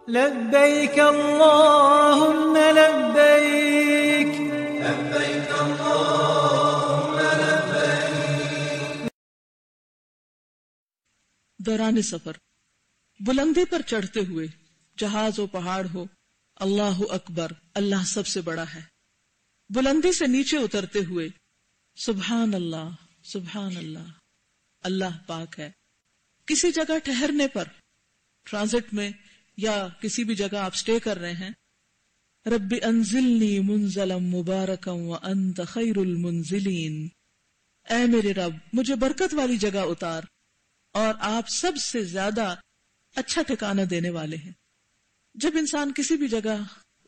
لبيك اللهم لبيك لبيك اللهم لبيك. دوران سفر بلندی پر چڑھتے ہوئے، جہاز ہو پہاڑ ہو، اللہ اکبر، اللہ سب سے بڑا ہے. بلندی سے نیچے اترتے ہوئے سبحان اللہ سبحان اللہ، اللہ پاک ہے. کسی جگہ ٹھہرنے پر، ٹرانزٹ میں یا کسی بھی جگہ آپ سٹے کر رہے ہیں، رب انزلنی منزلا مبارکا وانت خیر المنزلین، اے میرے رب مجھے برکت والی جگہ اتار اور آپ سب سے زیادہ اچھا ٹھکانہ دینے والے ہیں. جب انسان کسی بھی جگہ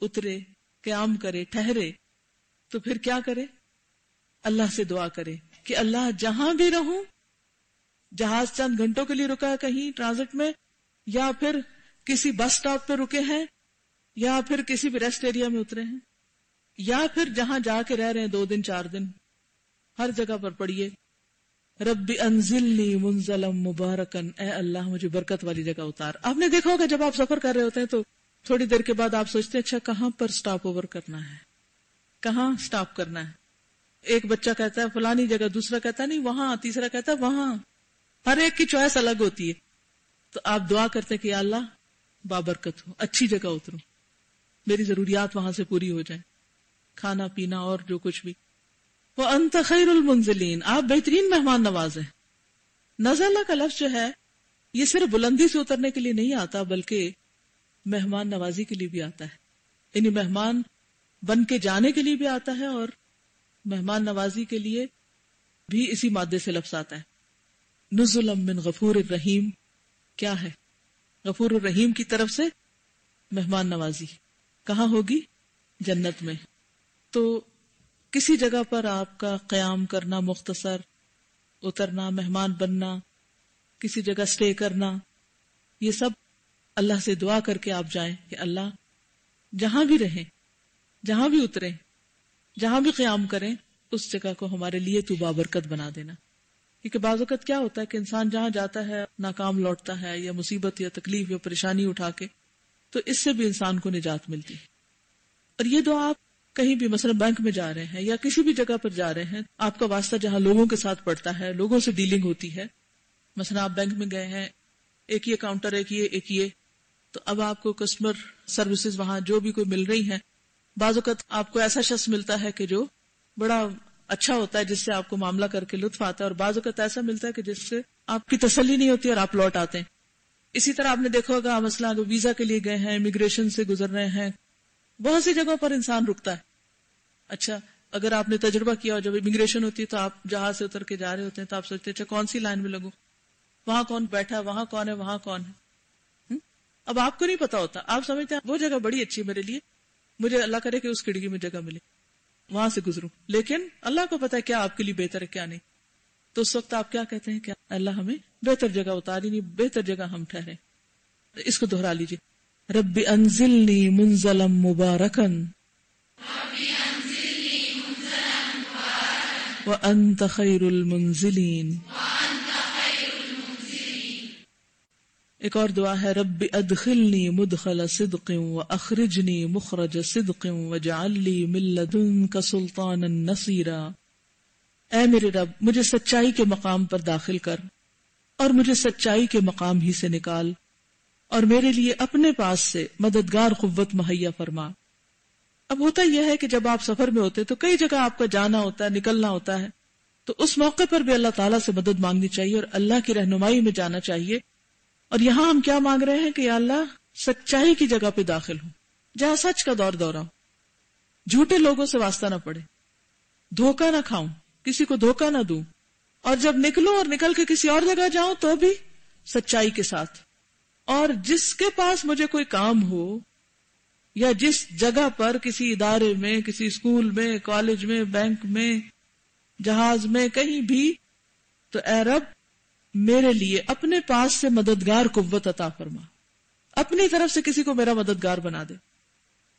اترے، قیام کرے، ٹھہرے، تو پھر کیا کرے؟ اللہ سے دعا کرے کہ اللہ جہاں بھی رہوں، جہاز چند گھنٹوں کے لیے رکا ہے کہیں ٹرانزٹ میں، یا پھر کسی بس سٹاپ پہ رکے ہیں، یا پھر کسی بھی ریسٹ ایریا میں اترے ہیں، یا پھر جہاں جا کے رہ رہے ہیں 2 دن 4 دن، ہر جگہ پر پڑھیے رب انزلنی منزلا مبارکا، اے اللہ مجھے برکت والی جگہ اتار. آپ نے دیکھا ہوگا جب آپ سفر کر رہے ہوتے ہیں تو تھوڑی دیر کے بعد آپ سوچتے ہیں اچھا کہاں پر سٹاپ اوور کرنا ہے، کہاں سٹاپ کرنا ہے. ایک بچہ کہتا ہے فلانی جگہ، دوسرا کہتا ہے نہیں وہاں، تیسرا کہتا ہے وہاں. ہر ایک کی چوائس الگ ہوتی ہے. تو آپ دعا کرتے کہ یا اللہ بابرکت ہو، اچھی جگہ اتروں، میری ضروریات وہاں سے پوری ہو جائیں، کھانا پینا اور جو کچھ بھی. وَأَنْتَ خَيْرُ الْمُنزِلِينَ، آپ بہترین مہمان نواز ہیں. نزلہ کا لفظ جو ہے یہ صرف بلندی سے اترنے کے لیے نہیں آتا، بلکہ مہمان نوازی کے لیے بھی آتا ہے. یعنی مہمان بن کے جانے کے لیے بھی آتا ہے اور مہمان نوازی کے لیے بھی اسی مادے سے لفظ آتا ہے. نزلا من غفور الرحیم، کیا ہے؟ غفور الرحیم کی طرف سے مہمان نوازی. کہاں ہوگی؟ جنت میں. تو کسی جگہ پر آپ کا قیام کرنا، مختصر اترنا، مہمان بننا، کسی جگہ سٹے کرنا، یہ سب اللہ سے دعا کر کے آپ جائیں کہ اللہ جہاں بھی رہیں، جہاں بھی اتریں، جہاں بھی قیام کریں، اس جگہ کو ہمارے لیے تو بابرکت بنا دینا. کیونکہ بعض اوقات کیا ہوتا ہے کہ انسان جہاں جاتا ہے ناکام لوٹتا ہے، یا مصیبت یا تکلیف یا پریشانی اٹھا کے، تو اس سے بھی انسان کو نجات ملتی ہے. اور یہ دعا آپ کہیں بھی مثلا بینک میں جا رہے ہیں یا کسی بھی جگہ پر جا رہے ہیں، آپ کا واسطہ جہاں لوگوں کے ساتھ پڑتا ہے، لوگوں سے ڈیلنگ ہوتی ہے. مثلا آپ بینک میں گئے ہیں، ایک یہ کاؤنٹر، ایک یہ، تو اب آپ کو کسٹمر سروسز وہاں جو بھی کوئی مل رہی ہیں، بعض اوقات آپ کو ایسا شخص ملتا ہے کہ جو بڑا اچھا ہوتا ہے، جس سے آپ کو معاملہ کر کے لطف آتا ہے، اور بعض اوقات ایسا ملتا ہے کہ جس سے آپ کی تسلی نہیں ہوتی اور آپ لوٹ آتے ہیں. اسی طرح آپ نے دیکھا ہوگا مثلا اگر ویزا کے لیے گئے ہیں، امیگریشن سے گزر رہے ہیں، بہت سی جگہوں پر انسان رکتا ہے. اچھا اگر آپ نے تجربہ کیا ہو، جب امیگریشن ہوتی ہے تو آپ جہاز سے اتر کے جا رہے ہوتے ہیں تو آپ سوچتے ہیں اچھا کون سی لائن میں لگوں، وہاں کون بیٹھا ہے، وہاں کون ہے، وہاں کون ہے. اب آپ کو نہیں پتا ہوتا، آپ سمجھتے ہیں وہ جگہ بڑی اچھی ہے میرے لیے، مجھے اللہ کرے کہ اس کھڑکی میں جگہ ملے، وہاں سے گزروں. لیکن اللہ کو پتا ہے کیا آپ کے لیے بہتر ہے کیا نہیں. تو اس وقت آپ کیا کہتے ہیں کہ اللہ ہمیں بہتر جگہ اتاری، نہیں بہتر جگہ ہم ٹھہرے. اس کو دہرا لیجیے، رب انزلنی منزلا مبارکا وانت خیر المنزلین. ایک اور دعا ہے، رب ادخلنی مدخل صدق واخرجنی مخرج صدق واجعل لی من لدنک سلطانا نصیرا. اے میرے رب مجھے سچائی کے مقام پر داخل کر اور مجھے سچائی کے مقام ہی سے نکال، اور میرے لیے اپنے پاس سے مددگار قوت مہیا فرما. اب ہوتا یہ ہے کہ جب آپ سفر میں ہوتے تو کئی جگہ آپ کا جانا ہوتا ہے، نکلنا ہوتا ہے، تو اس موقع پر بھی اللہ تعالیٰ سے مدد مانگنی چاہیے اور اللہ کی رہنمائی میں جانا چاہیے. اور یہاں ہم کیا مانگ رہے ہیں کہ یا اللہ سچائی کی جگہ پہ داخل ہوں، جہاں سچ کا دور دورہ ہو، جھوٹے لوگوں سے واسطہ نہ پڑے، دھوکہ نہ کھاؤں، کسی کو دھوکہ نہ دوں، اور جب نکلوں اور نکل کے کسی اور جگہ جاؤں تو بھی سچائی کے ساتھ. اور جس کے پاس مجھے کوئی کام ہو یا جس جگہ پر کسی ادارے میں، کسی اسکول میں، کالج میں، بینک میں، جہاز میں، کہیں بھی، تو اے رب میرے لیے اپنے پاس سے مددگار قوت عطا فرما، اپنی طرف سے کسی کو میرا مددگار بنا دے.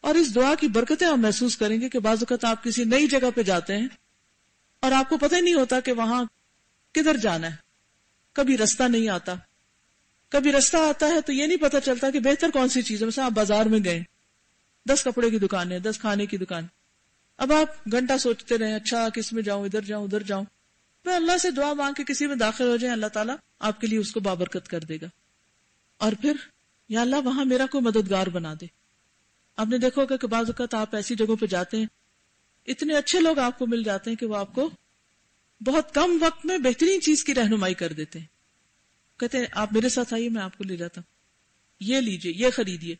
اور اس دعا کی برکتیں ہم محسوس کریں گے کہ بعض اوقات آپ کسی نئی جگہ پہ جاتے ہیں اور آپ کو پتہ ہی نہیں ہوتا کہ وہاں کدھر جانا ہے، کبھی رستہ نہیں آتا، کبھی رستہ آتا ہے تو یہ نہیں پتا چلتا کہ بہتر کون سی چیز ہے. مثلا آپ بازار میں گئے, 10 کپڑے کی دکان ہے, 10 کھانے کی دکان, اب آپ گھنٹہ سوچتے رہے اچھا کس میں جاؤں, ادھر جاؤں ادھر جاؤں. میں اللہ سے دعا مانگ کے کسی میں داخل ہو جائیں, اللہ تعالیٰ آپ کے لیے اس کو بابرکت کر دے گا. اور پھر یا اللہ وہاں میرا کوئی مددگار بنا دے. آپ نے دیکھا ہوگا کہ بعض اوقات آپ ایسی جگہوں پہ جاتے ہیں, اتنے اچھے لوگ آپ کو مل جاتے ہیں کہ وہ آپ کو بہت کم وقت میں بہترین چیز کی رہنمائی کر دیتے ہیں. کہتے ہیں آپ میرے ساتھ آئیے, میں آپ کو لے جاتا ہوں, یہ لیجئے, یہ خریدیے,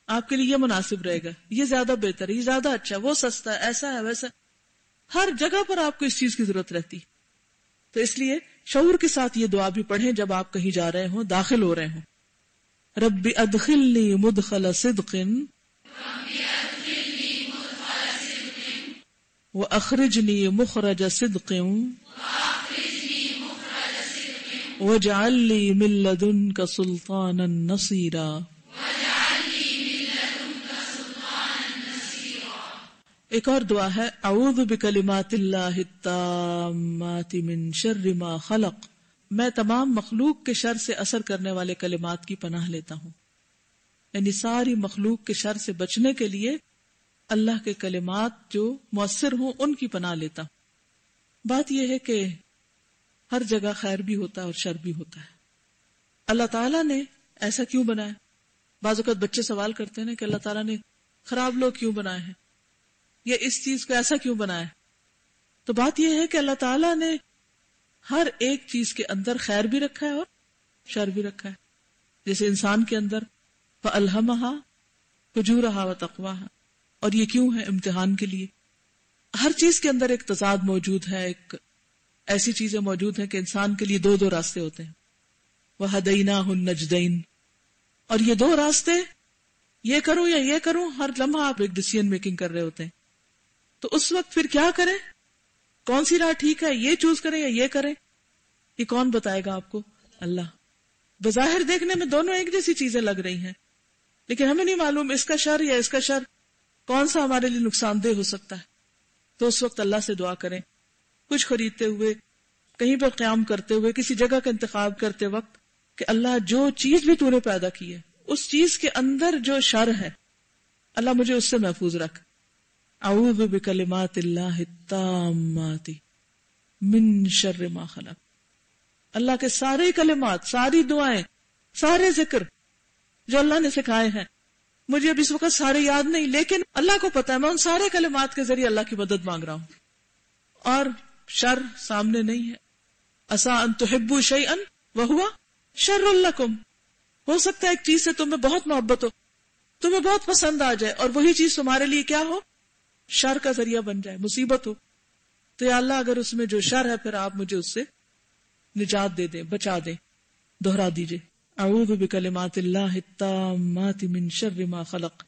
آپ کے لیے یہ مناسب رہے گا, یہ زیادہ بہتر ہے, یہ زیادہ اچھا ہے, وہ سستا ہے, ایسا ہے ویسا. ہر جگہ پر آپ کو اس چیز کی ضرورت رہتی. تو اس لیے شعور کے ساتھ یہ دعا بھی پڑھیں جب آپ کہیں جا رہے ہوں, داخل ہو رہے ہوں. رب ادخلنی مدخل صدق واخرجنی مخرج صدق واجعل لی من لدنک سلطانا نصیرا. ایک اور دعا ہے, اعوذ بکلمات اللہ التامات من شر ما خلق. میں تمام مخلوق کے شر سے اثر کرنے والے کلمات کی پناہ لیتا ہوں. یعنی ساری مخلوق کے شر سے بچنے کے لیے اللہ کے کلمات جو مؤثر ہوں ان کی پناہ لیتا ہوں. بات یہ ہے کہ ہر جگہ خیر بھی ہوتا ہے اور شر بھی ہوتا ہے. اللہ تعالیٰ نے ایسا کیوں بنایا؟ بعض اوقات بچے سوال کرتے ہیں کہ اللہ تعالیٰ نے خراب لوگ کیوں بنائے ہیں, یا اس چیز کو ایسا کیوں بنایا؟ تو بات یہ ہے کہ اللہ تعالیٰ نے ہر ایک چیز کے اندر خیر بھی رکھا ہے اور شر بھی رکھا ہے. جیسے انسان کے اندر فَأَلْهَمَهَا فُجُورَهَا وَتَقْوَاهَا, اور یہ کیوں ہے؟ امتحان کے لیے. ہر چیز کے اندر ایک تضاد موجود ہے, ایک ایسی چیزیں موجود ہیں کہ انسان کے لیے دو راستے ہوتے ہیں. وَهَدَيْنَاهُ النَّجْدَيْنِ, اور یہ دو راستے, یہ کروں یا یہ کروں, ہر لمحہ آپ ایک ڈیسیژن میکنگ کر رہے ہوتے ہیں. تو اس وقت پھر کیا کریں؟ کون سی راہ ٹھیک ہے, یہ چوز کریں یا یہ کریں؟ یہ کون بتائے گا آپ کو؟ اللہ. بظاہر دیکھنے میں دونوں ایک جیسی چیزیں لگ رہی ہیں, لیکن ہمیں نہیں معلوم اس کا شر یا اس کا شر کون سا ہمارے لیے نقصان دہ ہو سکتا ہے. تو اس وقت اللہ سے دعا کریں, کچھ خریدتے ہوئے, کہیں پر قیام کرتے ہوئے, کسی جگہ کا انتخاب کرتے وقت, کہ اللہ جو چیز بھی تو نے پیدا کی ہے اس چیز کے اندر جو شر ہے اللہ مجھے اس سے محفوظ رکھ. اعوذ بکلمات اللہ التامات من شر ما خلق. اللہ کے سارے کلمات, ساری دعائیں, سارے ذکر جو اللہ نے سکھائے ہیں, مجھے اب اس وقت سارے یاد نہیں, لیکن اللہ کو پتا ہے میں ان سارے کلمات کے ذریعے اللہ کی مدد مانگ رہا ہوں. اور شر سامنے نہیں ہے. عسیٰ ان تحبوا شیئا وہو شر لکم. ہو سکتا ہے ایک چیز سے تمہیں بہت محبت ہو, تمہیں بہت پسند آ جائے, اور وہی چیز تمہارے لیے کیا ہو؟ شر کا ذریعہ بن جائے, مصیبت ہو. تو یا اللہ اگر اس میں جو شر ہے پھر آپ مجھے اس سے نجات دے دیں, بچا دیں. دوہرا دیجئے, اعوذ بکلمات اللہ التامات من شر ما خلق.